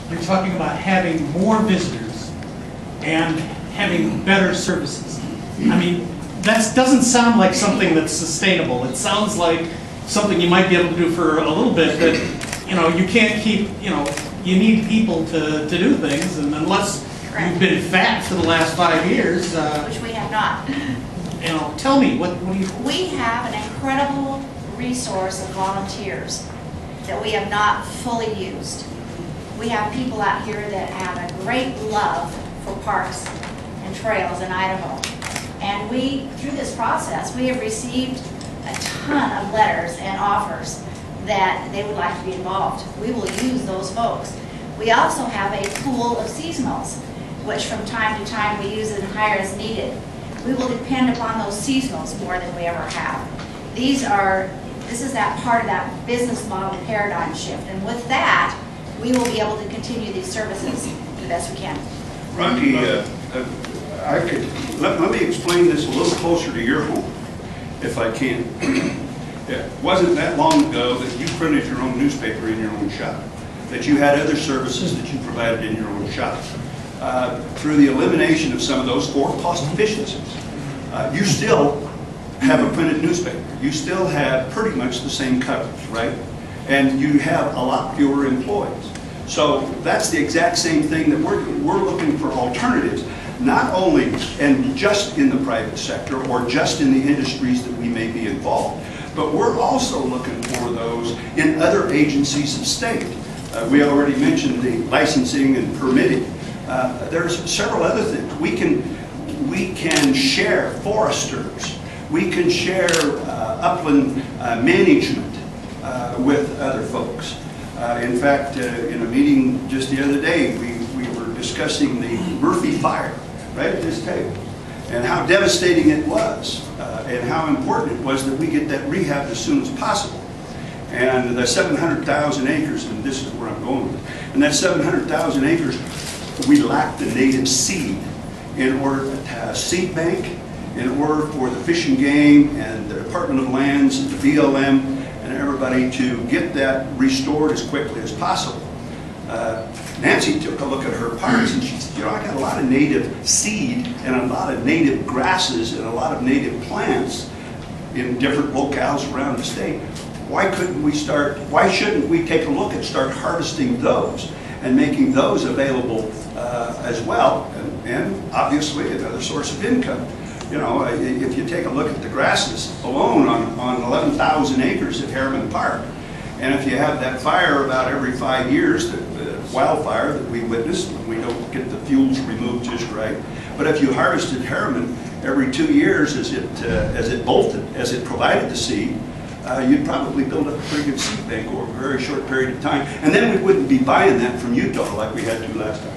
you're talking about having more visitors and having better services. I mean, that doesn't sound like something that's sustainable. It sounds like something you might be able to do for a little bit, but you can't keep, you need people to do things, and unless you've been fat for the last 5 years. Which we have not. Tell me, what do you... We have an incredible resource of volunteers that we have not fully used. We have people out here that have a great love for parks and trails in Idaho. And through this process, we have received a ton of letters and offers that they would like to be involved. We will use those folks. We also have a pool of seasonals, which from time to time we use and hire as needed. We will depend upon those seasonals more than we ever have. This is that part of that business model paradigm shift. And with that, we will be able to continue these services the best we can. Rocky, let me explain this a little closer to your home, if I can. It wasn't that long ago that you printed your own newspaper in your own shop, that you had other services that you provided in your own shop. Through the elimination of some of those for cost efficiencies, you still have a printed newspaper. You still have pretty much the same coverage, right? And you have a lot fewer employees. So that's the exact same thing that we're looking for alternatives, not only and just in the private sector or just in the industries that we may be involved, but we're also looking for those in other agencies of state. We already mentioned the licensing and permitting. There's several other things. We can share foresters. We can share upland management with other folks. In fact, in a meeting just the other day, we were discussing the Murphy fire right at this table and how devastating it was and how important it was that we get that rehab as soon as possible. And the 700,000 acres, and this is where I'm going with it, and that 700,000 acres, we lack the native seed in order to seed bank, in order for the Fish and Game and the Department of Lands and the BLM and everybody to get that restored as quickly as possible. Nancy took a look at her parks and she said, I got a lot of native seed and a lot of native grasses and a lot of native plants in different locales around the state. Why shouldn't we take a look and start harvesting those and making those available as well, and obviously another source of income. If you take a look at the grasses alone on 11,000 acres at Harriman Park, and if you have that fire about every 5 years, the wildfire that we witnessed when we don't get the fuels removed just right, but if you harvested Harriman every 2 years as it provided the seed, you'd probably build up a pretty good seed bank over a very short period of time, and then we wouldn't be buying that from Utah like we had to last time.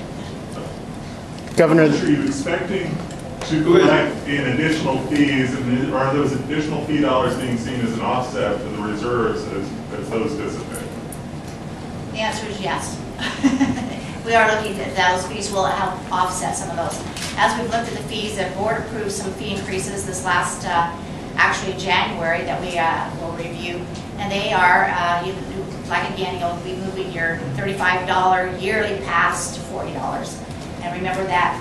Governor, are you expecting to collect in additional fees, and are those additional fee dollars being seen as an offset to the reserves as those dissipate? The answer is yes. We are looking at those fees will help offset some of those. As we've looked at the fees, the board approved some fee increases this last, actually January, that we will review, and they are, you'll be moving your $35 yearly pass to $40. And remember that,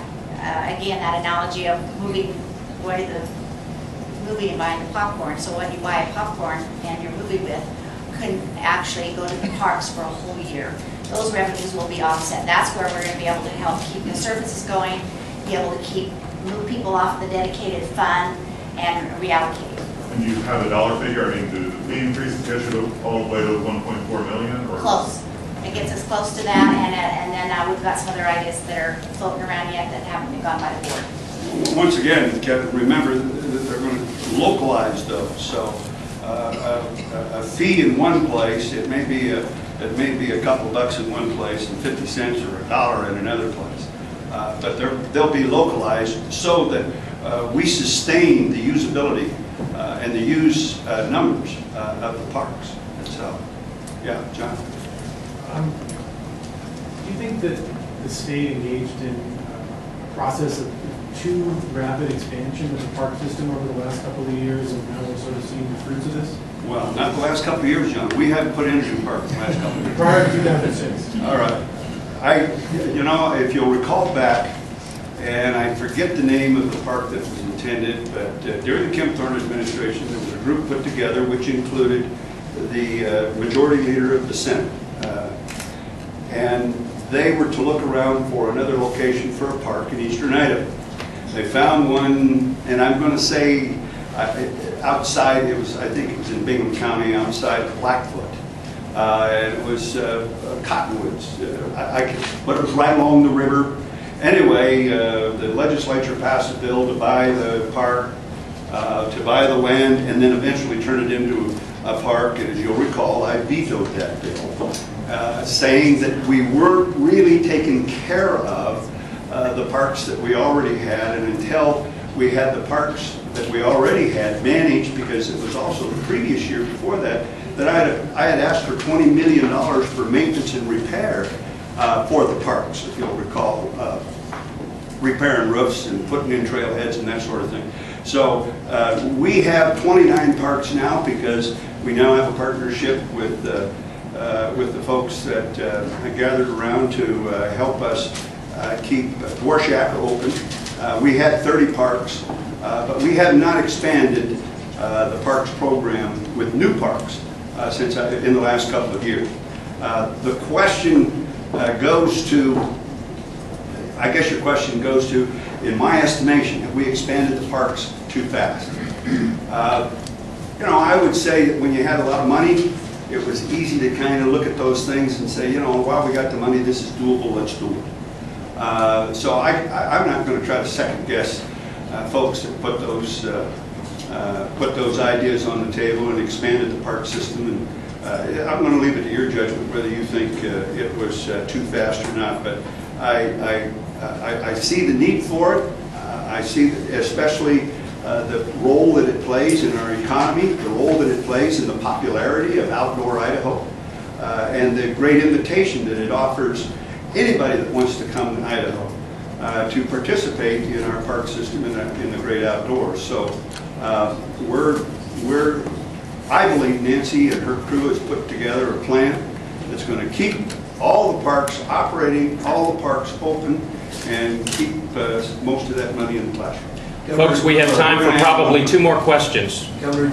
again, that analogy of moving the movie and buying the popcorn. So when you buy a popcorn and your movie with couldn't actually go to the parks for a whole year, those revenues will be offset. That's where we're going to be able to help keep the services going, be able to move people off the dedicated fund and reallocate. And you have a dollar figure? I mean, do the fee increases get you all the way to 1.4 million? Or? Close. It gets us close to that, and then we've got some other ideas that are floating around yet that haven't been gone by the board. Once again, Kevin, remember that they're going to localize those. So a fee in one place, it may be a couple bucks in one place and 50 cents or $1 in another place. But they'll be localized so that we sustain the usability and the use numbers of the parks. And so, yeah, John. Do you think that the state engaged in a process of too rapid expansion of the park system over the last couple of years, and now we're sort of seeing the fruits of this? Well, not the last couple of years, John. We haven't put in a new park the last couple of years. Prior to 2006. All right. You know, if you'll recall back, and I forget the name of the park that was intended, but during the Kemp Thorne administration, there was a group put together which included the majority leader of the Senate. And they were to look around for another location for a park in eastern Idaho. They found one, and I'm going to say outside, I think it was in Bingham County, outside of Blackfoot. And it was Cottonwoods, but it was right along the river. Anyway, the legislature passed a bill to buy the park, to buy the land, and then eventually turn it into a park. And as you'll recall, I vetoed that bill, saying that we weren't really taking care of the parks that we already had, and until we had the parks that we already had managed, because it was also the previous year before that, that I had asked for $20 million for maintenance and repair for the parks, if you'll recall, repairing roofs and putting in trailheads and that sort of thing. So we have 29 parks now, because we now have a partnership with the folks that gathered around to help us keep Dvorak open. We had 30 parks, but we have not expanded the parks program with new parks since in the last couple of years. The question goes to, I guess your question goes to, in my estimation, have we expanded the parks too fast? You know, I would say that when you had a lot of money, it was easy to kind of look at those things and say, you know, while we got the money, this is doable, let's do it. So I'm not going to try to second guess folks that put those ideas on the table and expanded the park system. And I'm going to leave it to your judgment whether you think it was too fast or not. But I see the need for it. I see especially the role that it plays in our economy, the role that it plays in the popularity of outdoor Idaho, and the great invitation that it offers anybody that wants to come to Idaho to participate in our park system in the great outdoors. So I believe Nancy and her crew has put together a plan that's going to keep all the parks operating, all the parks open, and keep most of that money in the classroom. Folks, we have time for probably 2 more questions. Governor,